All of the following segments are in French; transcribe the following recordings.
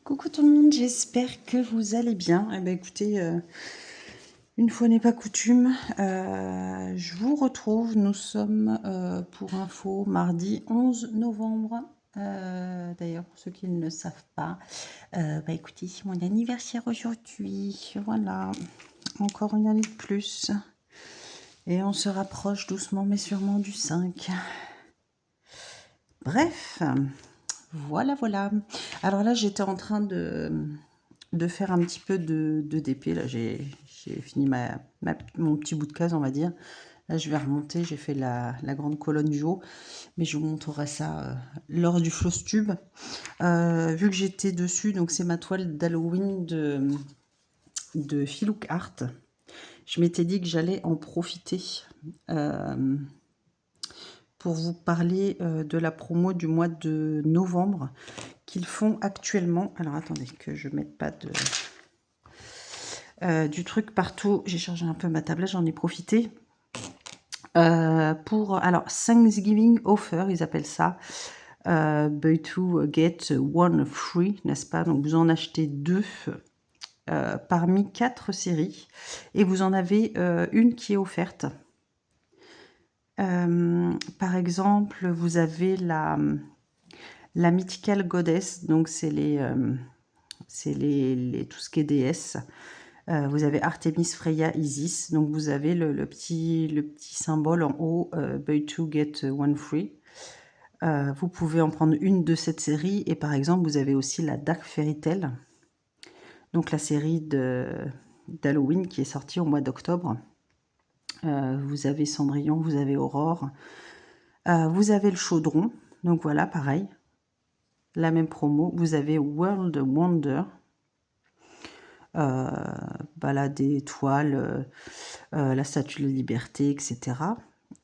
Coucou tout le monde, j'espère que vous allez bien. Eh bien écoutez, une fois n'est pas coutume, je vous retrouve. Nous sommes pour info mardi 11 novembre. D'ailleurs, pour ceux qui ne le savent pas, écoutez, c'est mon anniversaire aujourd'hui. Voilà, encore une année de plus. Et on se rapproche doucement mais sûrement du 5. Bref, voilà. Alors là, j'étais en train de faire un petit peu de DP. Là, j'ai fini mon petit bout de case, on va dire. Là, je vais remonter. J'ai fait la grande colonne du haut. Mais je vous montrerai ça lors du floss tube. Vu que j'étais dessus, donc c'est ma toile d'Halloween de Filouk Art. Je m'étais dit que j'allais en profiter pour vous parler de la promo du mois de novembre qu'ils font actuellement. Alors attendez que je mette pas du truc partout. J'ai chargé un peu ma tablette, j'en ai profité. Pour alors Thanksgiving offer, ils appellent ça. Buy two get one free, n'est-ce pas? Donc vous en achetez 2 parmi 4 séries et vous en avez une qui est offerte. Par exemple, vous avez la Mythical Goddess, donc c'est tout ce qui est déesse. Vous avez Artemis, Freya, Isis. Donc vous avez le petit symbole en haut, buy two get one free. Vous pouvez en prendre une de cette série. Et par exemple, vous avez aussi la Dark Fairy Tale. Donc la série d'Halloween qui est sortie au mois d'octobre. Vous avez Cendrillon, vous avez Aurore. Vous avez le Chaudron. Donc voilà, pareil. La même promo. Vous avez World Wonder. La des étoiles, la statue de la liberté, etc.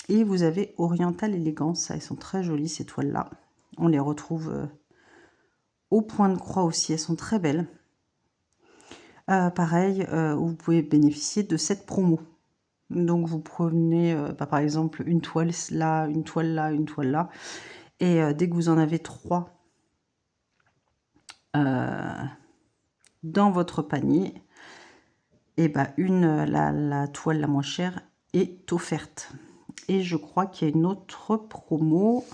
Et vous avez Oriental Élégance, elles sont très jolies ces toiles-là. On les retrouve au point de croix aussi, elles sont très belles. Pareil, vous pouvez bénéficier de cette promo. Donc vous prenez par exemple une toile là, une toile là, une toile là. Et dès que vous en avez 3 dans votre panier, et la toile la moins chère est offerte. Et je crois qu'il y a une autre promo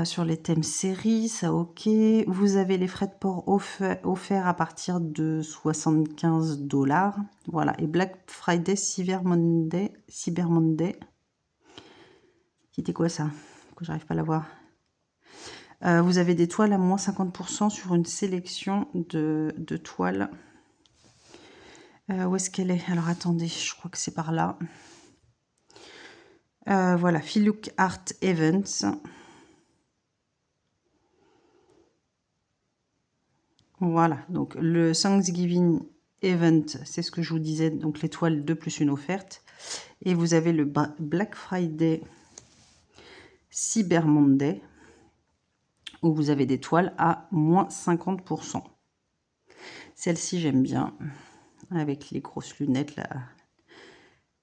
sur les thèmes séries, ça ok. Vous avez les frais de port offerts à partir de 75 $. Voilà, et Black Friday, Cyber Monday. C'était quoi ça? Que j'arrive pas à la voir. Vous avez des toiles à moins 50% sur une sélection de toiles. Où est-ce qu'elle est? Alors attendez, je crois que c'est par là. Voilà, Filouk Art Events. Voilà, donc le Thanksgiving Event, c'est ce que je vous disais, donc les toiles 2 plus une offerte. Et vous avez le Black Friday Cyber Monday, où vous avez des toiles à moins 50%. Celle-ci, j'aime bien, avec les grosses lunettes, la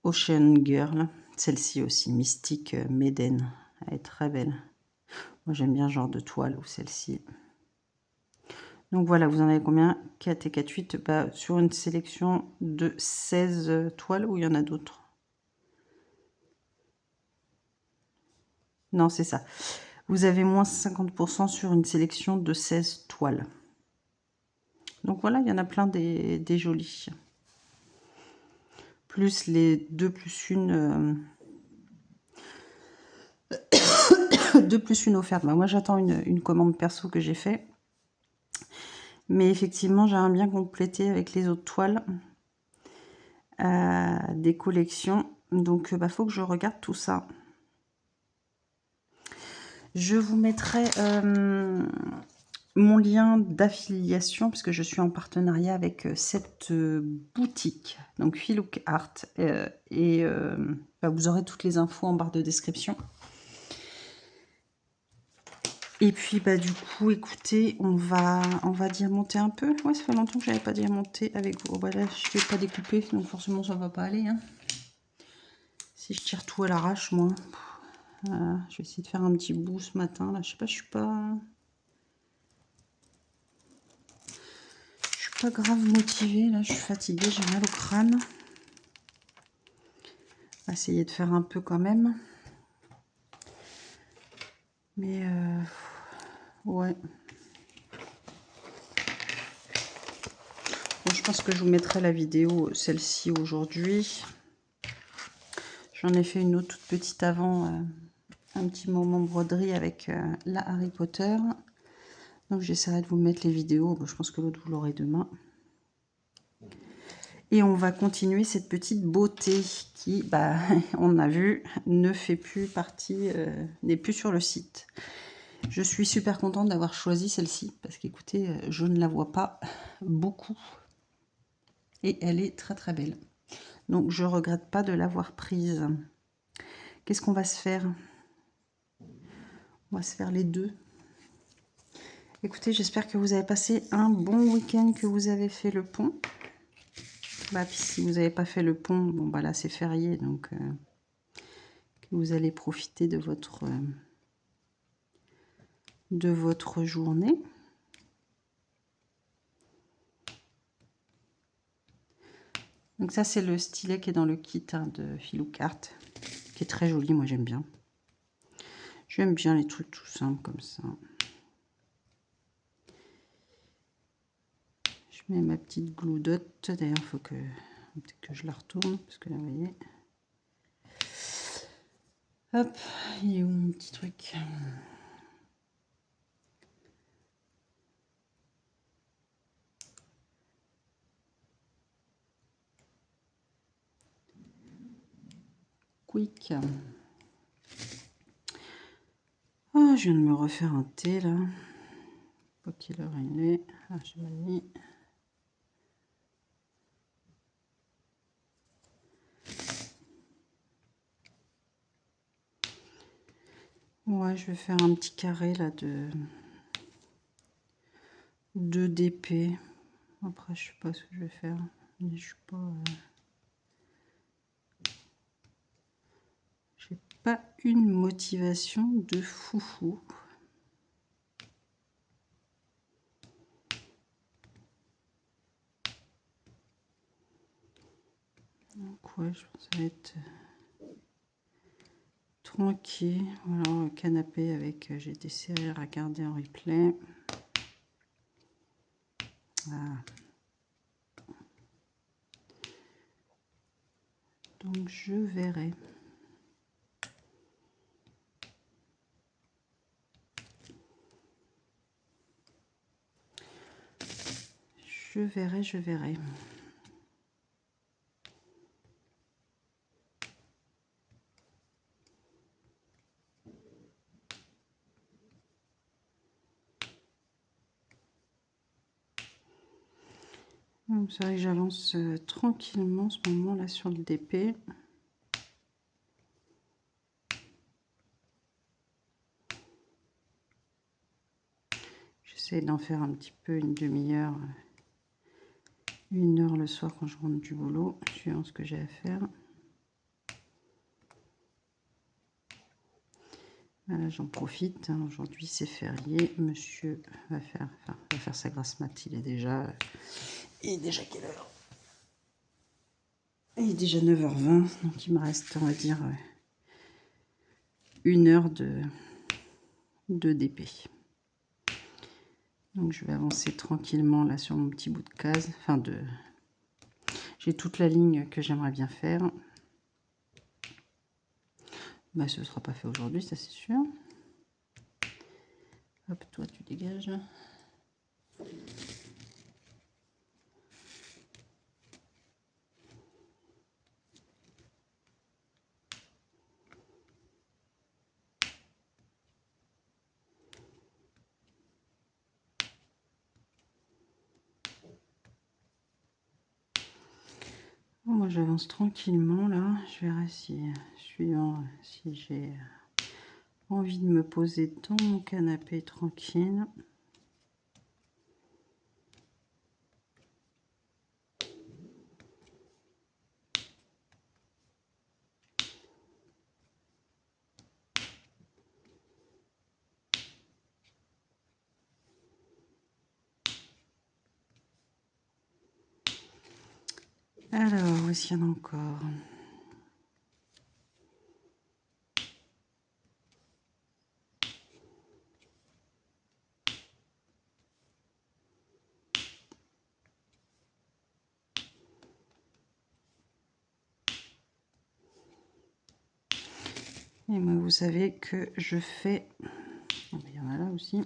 Ocean Girl. Celle-ci aussi, Mystique Maiden, elle est très belle. Moi, j'aime bien ce genre de toile, ou celle-ci. Donc voilà, vous en avez combien? 4 et 4, 8. Sur une sélection de 16 toiles, ou il y en a d'autres? Non, c'est ça. Vous avez moins 50% sur une sélection de 16 toiles. Donc voilà, il y en a plein des jolis. Plus les 2 plus 1... 2 plus 1 offerte. Moi, j'attends une commande perso que j'ai fait. Mais effectivement, j'aimerais bien compléter avec les autres toiles des collections. Donc, faut que je regarde tout ça. Je vous mettrai mon lien d'affiliation, puisque je suis en partenariat avec cette boutique, donc Filouk Art. Vous aurez toutes les infos en barre de description. Et puis, du coup, écoutez, on va diamanter un peu. Ouais, ça fait longtemps que je n'avais pas diamanté avec vous. Voilà, je ne vais pas découper, donc forcément, ça ne va pas aller. Hein. Si je tire tout à l'arrache, moi. Je vais essayer de faire un petit bout ce matin. Là, je sais pas, je suis pas... pas grave motivée, là je suis fatiguée, j'ai mal au crâne. On va essayer de faire un peu quand même. Mais ouais. Bon, je pense que je vous mettrai la vidéo, celle-ci aujourd'hui. J'en ai fait une autre toute petite avant, un petit moment broderie avec la Harry Potter. Donc j'essaierai de vous mettre les vidéos. Bon, je pense que l'autre vous l'aurez demain. Et on va continuer cette petite beauté qui, bah, on a vu, ne fait plus partie, n'est plus sur le site. Je suis super contente d'avoir choisi celle-ci parce qu'écoutez, je ne la vois pas beaucoup. Et elle est très très belle. Donc je regrette pas de l'avoir prise. Qu'est-ce qu'on va se faire? On va se faire les deux. Écoutez, j'espère que vous avez passé un bon week-end, que vous avez fait le pont. Bah, puis si vous n'avez pas fait le pont, bon bah là c'est férié, donc que vous allez profiter de votre journée. Donc ça c'est le stylet qui est dans le kit de Filoucart, qui est très joli, moi j'aime bien. J'aime bien les trucs tout simples comme ça. Je mets ma petite glue dot. D'ailleurs, il faut que peut-être que je la retourne parce que là, vous voyez. Hop, il est où mon petit truc? Quick. Oh, je viens de me refaire un thé là. Pas quelle heure il est. Ah, j'ai mal mis. Ouais, je vais faire un petit carré là de 2 DP. Après, je sais pas ce que je vais faire. Mais je suis pas. J'ai pas une motivation de foufou. Donc ouais, je pense que ça va être tranquille. Voilà, canapé avec j'ai des séries à regarder en replay. Voilà. Donc je verrai. Je verrai, je verrai. C'est vrai que j'avance tranquillement en ce moment là sur le DP. J'essaie d'en faire un petit peu une demi-heure, 1 heure le soir quand je rentre du boulot, suivant ce que j'ai à faire. Voilà, j'en profite. Hein. Aujourd'hui c'est férié. Monsieur va faire sa grasse mat. Il est déjà quelle heure? Il est déjà 9h20, donc il me reste, on va dire, 1 heure de DP. Donc je vais avancer tranquillement là sur mon petit bout de case. Enfin j'ai toute la ligne que j'aimerais bien faire. Bah, ce ne sera pas fait aujourd'hui, ça c'est sûr. Hop, toi tu dégages. Bon, moi j'avance tranquillement là. Je verrai si j'ai envie de me poser dans mon canapé tranquille. Alors, où est-ce qu'il y en a encore? Et moi, vous savez que je fais... Il y en a là aussi.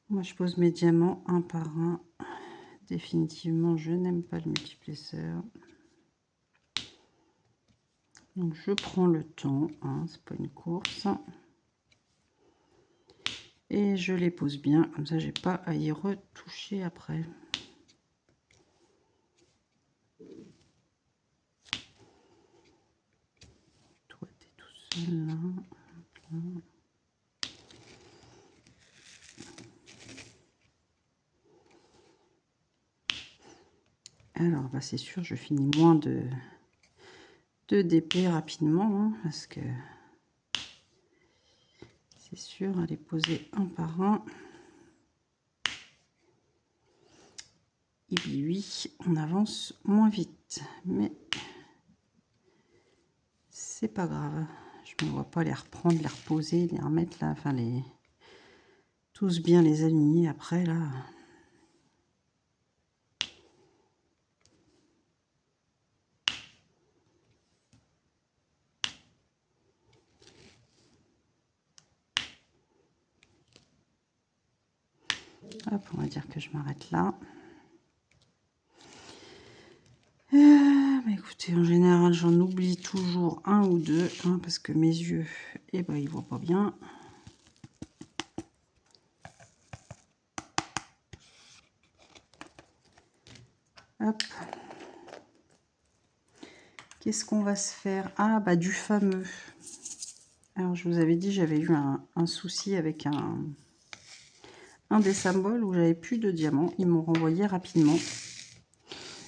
Moi, je pose mes diamants un par un. Définitivement, je n'aime pas le multiplesseur. Donc, je prends le temps. Hein, c'est pas une course. Et je les pose bien. Comme ça, j'ai pas à y retoucher après. Toi, t'es tout seul là. Là. Alors, bah, c'est sûr, je finis moins de DP rapidement, hein, parce que c'est sûr, à les poser un par un. Et puis oui, on avance moins vite, mais c'est pas grave. Je ne me vois pas les reprendre, les reposer, les remettre là, enfin les tous bien les aligner après là. Hop, on va dire que je m'arrête là. Bah écoutez, en général, j'en oublie toujours un ou deux, hein, parce que mes yeux, eh ben, ils voient pas bien. Hop. Qu'est-ce qu'on va se faire? Ah, bah du fameux. Alors, je vous avais dit, j'avais eu un souci avec un des symboles où j'avais plus de diamants. Ils m'ont renvoyé rapidement.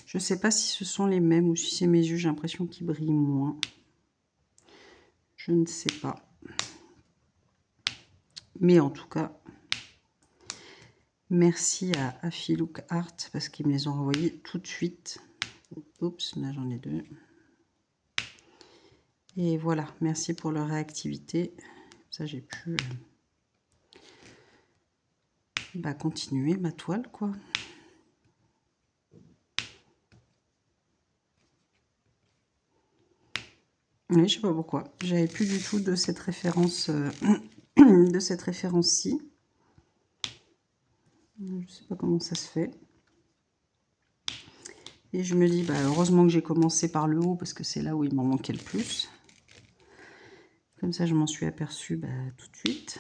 Je ne sais pas si ce sont les mêmes ou si c'est mes yeux. J'ai l'impression qu'ils brillent moins. Je ne sais pas. Mais en tout cas, merci à Philook Art parce qu'ils me les ont renvoyés tout de suite. Oups, là j'en ai deux. Et voilà, merci pour leur réactivité. Ça, j'ai pu continuer ma toile, quoi. Oui, je sais pas pourquoi. J'avais plus du tout de cette référence, de cette référence-ci. Je sais pas comment ça se fait. Et je me dis, bah, heureusement que j'ai commencé par le haut parce que c'est là où il m'en manquait le plus. Comme ça, je m'en suis aperçue tout de suite.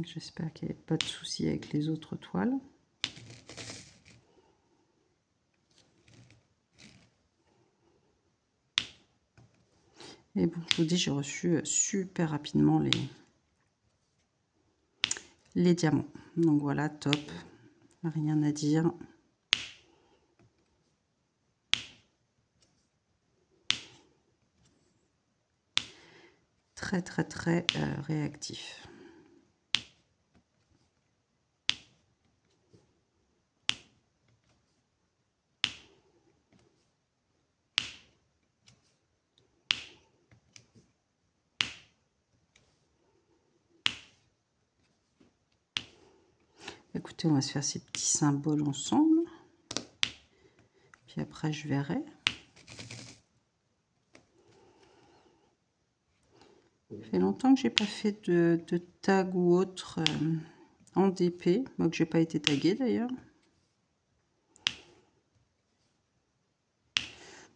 J'espère qu'il n'y a pas de souci avec les autres toiles. Et bon, je vous dis, j'ai reçu super rapidement les diamants. Donc voilà, top. Rien à dire. Très, très, très réactif. Écoutez, on va se faire ces petits symboles ensemble. Puis après, je verrai. Ça fait longtemps que j'ai pas fait de tag ou autre en DP. Moi, que j'ai pas été taguée d'ailleurs.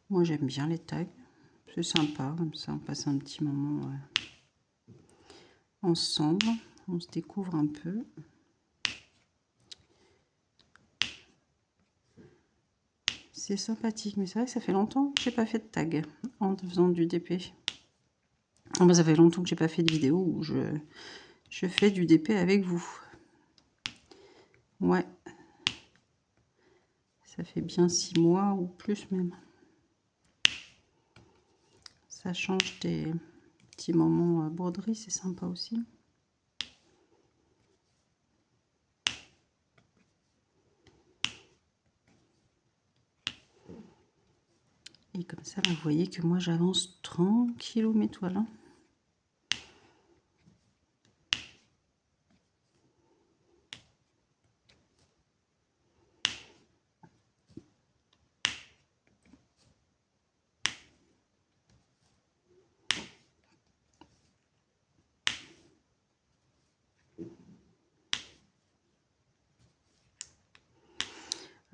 Moi, j'aime bien les tags. C'est sympa, comme ça, on passe un petit moment ensemble. On se découvre un peu. C'est sympathique, mais c'est vrai que ça fait longtemps que j'ai pas fait de tag en faisant du DP. Ah bah, ça fait longtemps que j'ai pas fait de vidéo où je fais du DP avec vous. Ouais. Ça fait bien 6 mois ou plus même. Ça change des petits moments broderie, c'est sympa aussi. Et comme ça, vous voyez que moi, j'avance tranquillou mes toiles. Hein.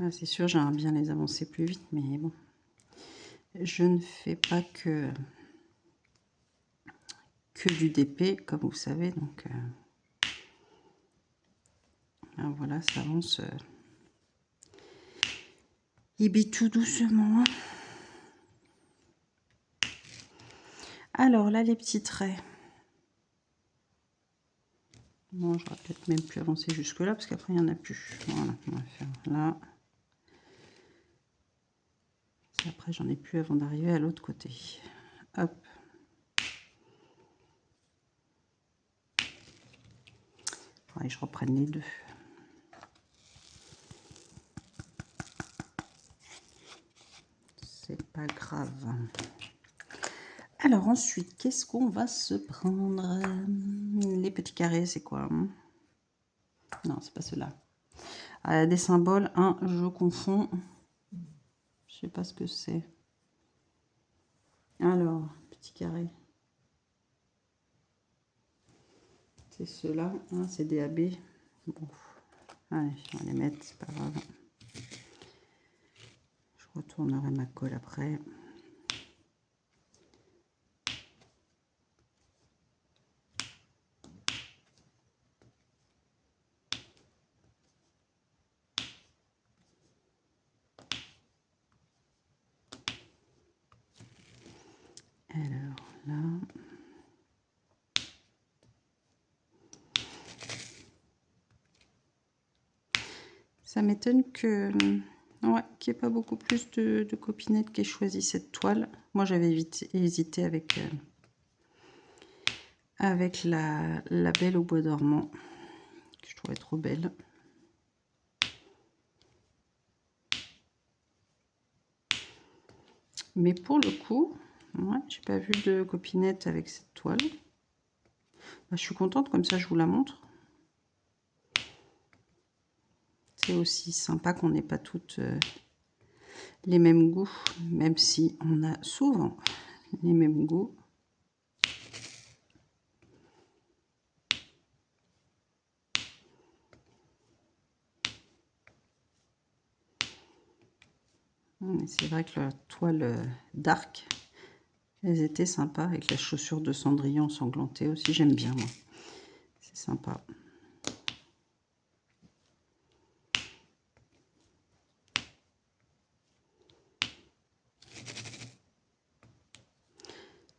Ah, c'est sûr, j'aimerais bien les avancer plus vite, mais bon. Je ne fais pas que du DP, comme vous savez, donc voilà, ça avance. Il bille tout doucement. Alors là, les petits traits. Bon, j'aurais peut-être même pu avancer jusque là, parce qu'après, il n'y en a plus. Voilà, on va faire là. Après, j'en ai plus avant d'arriver à l'autre côté. Hop. Ouais, je reprenne les deux. C'est pas grave. Alors ensuite, qu'est-ce qu'on va se prendre? Les petits carrés, c'est quoi? Non, c'est pas ceux-là. Ah, des symboles, je confonds. Je sais pas ce que c'est. Alors, petit carré. C'est ceux-là, c'est DAB. Bon, allez, on va les mettre, c'est pas grave. Je retournerai ma colle après. Alors là, ça m'étonne que ouais, qu'il n'y ait pas beaucoup plus de copinettes qui aient choisi cette toile. Moi, j'avais hésité avec la Belle au bois dormant, que je trouvais trop belle. Mais pour le coup, ouais, j'ai pas vu de copinette avec cette toile. Bah, je suis contente, comme ça je vous la montre. C'est aussi sympa qu'on n'ait pas toutes les mêmes goûts, même si on a souvent les mêmes goûts. C'est vrai que la toile dark, elles étaient sympas, avec la chaussure de Cendrillon ensanglantée aussi, j'aime bien moi. C'est sympa.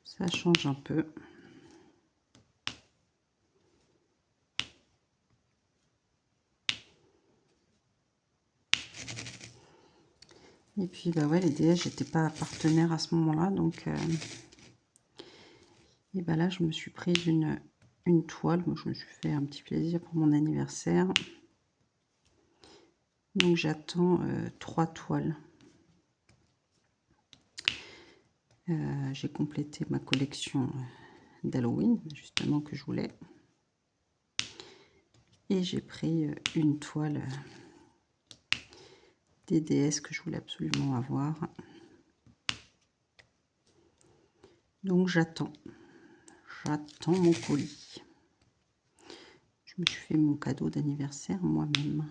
Ça change un peu. Et puis bah ouais, les DS, j'étais pas partenaire à ce moment-là, donc et bah là je me suis prise une toile. Moi je me suis fait un petit plaisir pour mon anniversaire. Donc j'attends 3 toiles. J'ai complété ma collection d'Halloween, justement, que je voulais. Et j'ai pris une toile des DS que je voulais absolument avoir. Donc j'attends mon colis. Je me suis fait mon cadeau d'anniversaire moi-même.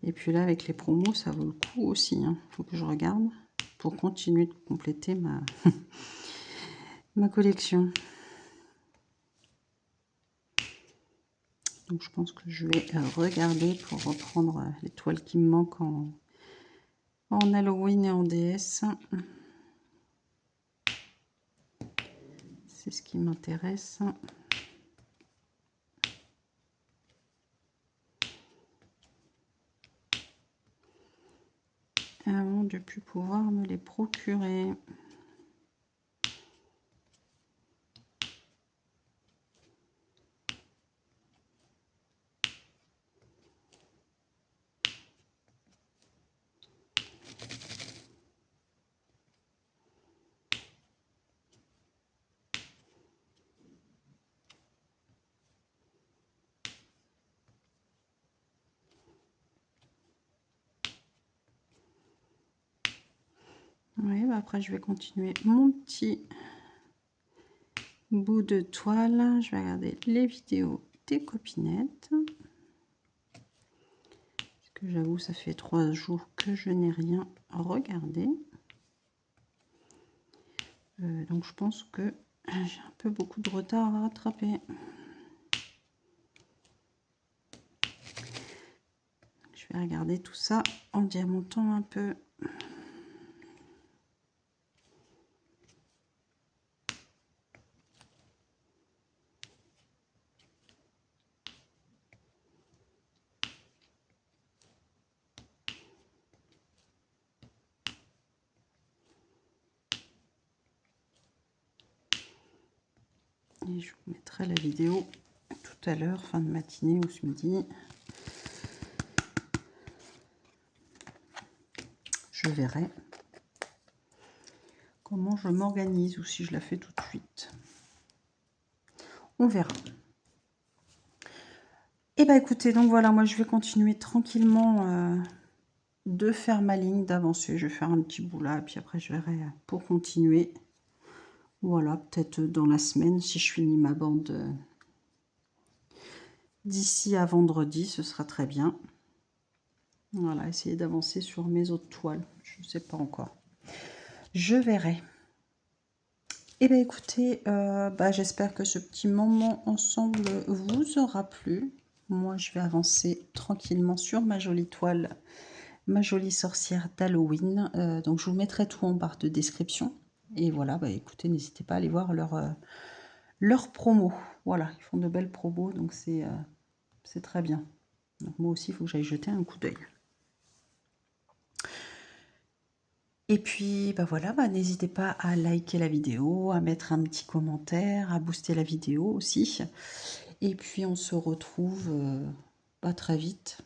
Et puis là, avec les promos, ça vaut le coup aussi. Il faut que je regarde pour continuer de compléter ma, ma collection. Donc je pense que je vais regarder pour reprendre les toiles qui me manquent en Halloween et en DS. C'est ce qui m'intéresse. avant de plus pouvoir me les procurer. Oui, bah après je vais continuer mon petit bout de toile. Je vais regarder les vidéos des copinettes. Parce que j'avoue, ça fait 3 jours que je n'ai rien regardé. Donc je pense que j'ai un peu beaucoup de retard à rattraper. Je vais regarder tout ça en diamantant un peu. Et je vous mettrai la vidéo tout à l'heure, fin de matinée ou ce midi. Je verrai comment je m'organise ou si je la fais tout de suite. On verra. Et bah écoutez, donc voilà, moi je vais continuer tranquillement de faire ma ligne, d'avancer. Je vais faire un petit bout là, et puis après je verrai pour continuer. Voilà, peut-être dans la semaine, si je finis ma bande d'ici à vendredi, ce sera très bien. Voilà, essayer d'avancer sur mes autres toiles. Je ne sais pas encore. Je verrai. Et bien écoutez, j'espère que ce petit moment ensemble vous aura plu. Moi, je vais avancer tranquillement sur ma jolie toile, ma jolie sorcière d'Halloween. Donc, je vous mettrai tout en barre de description. Et voilà, bah écoutez, n'hésitez pas à aller voir leur promo. Voilà, ils font de belles promos, donc c'est très bien. Donc, moi aussi, il faut que j'aille jeter un coup d'œil. Et puis, bah voilà, n'hésitez pas à liker la vidéo, à mettre un petit commentaire, à booster la vidéo aussi. Et puis, on se retrouve très vite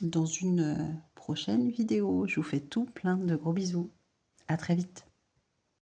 dans une prochaine vidéo. Je vous fais tout plein de gros bisous. À très vite.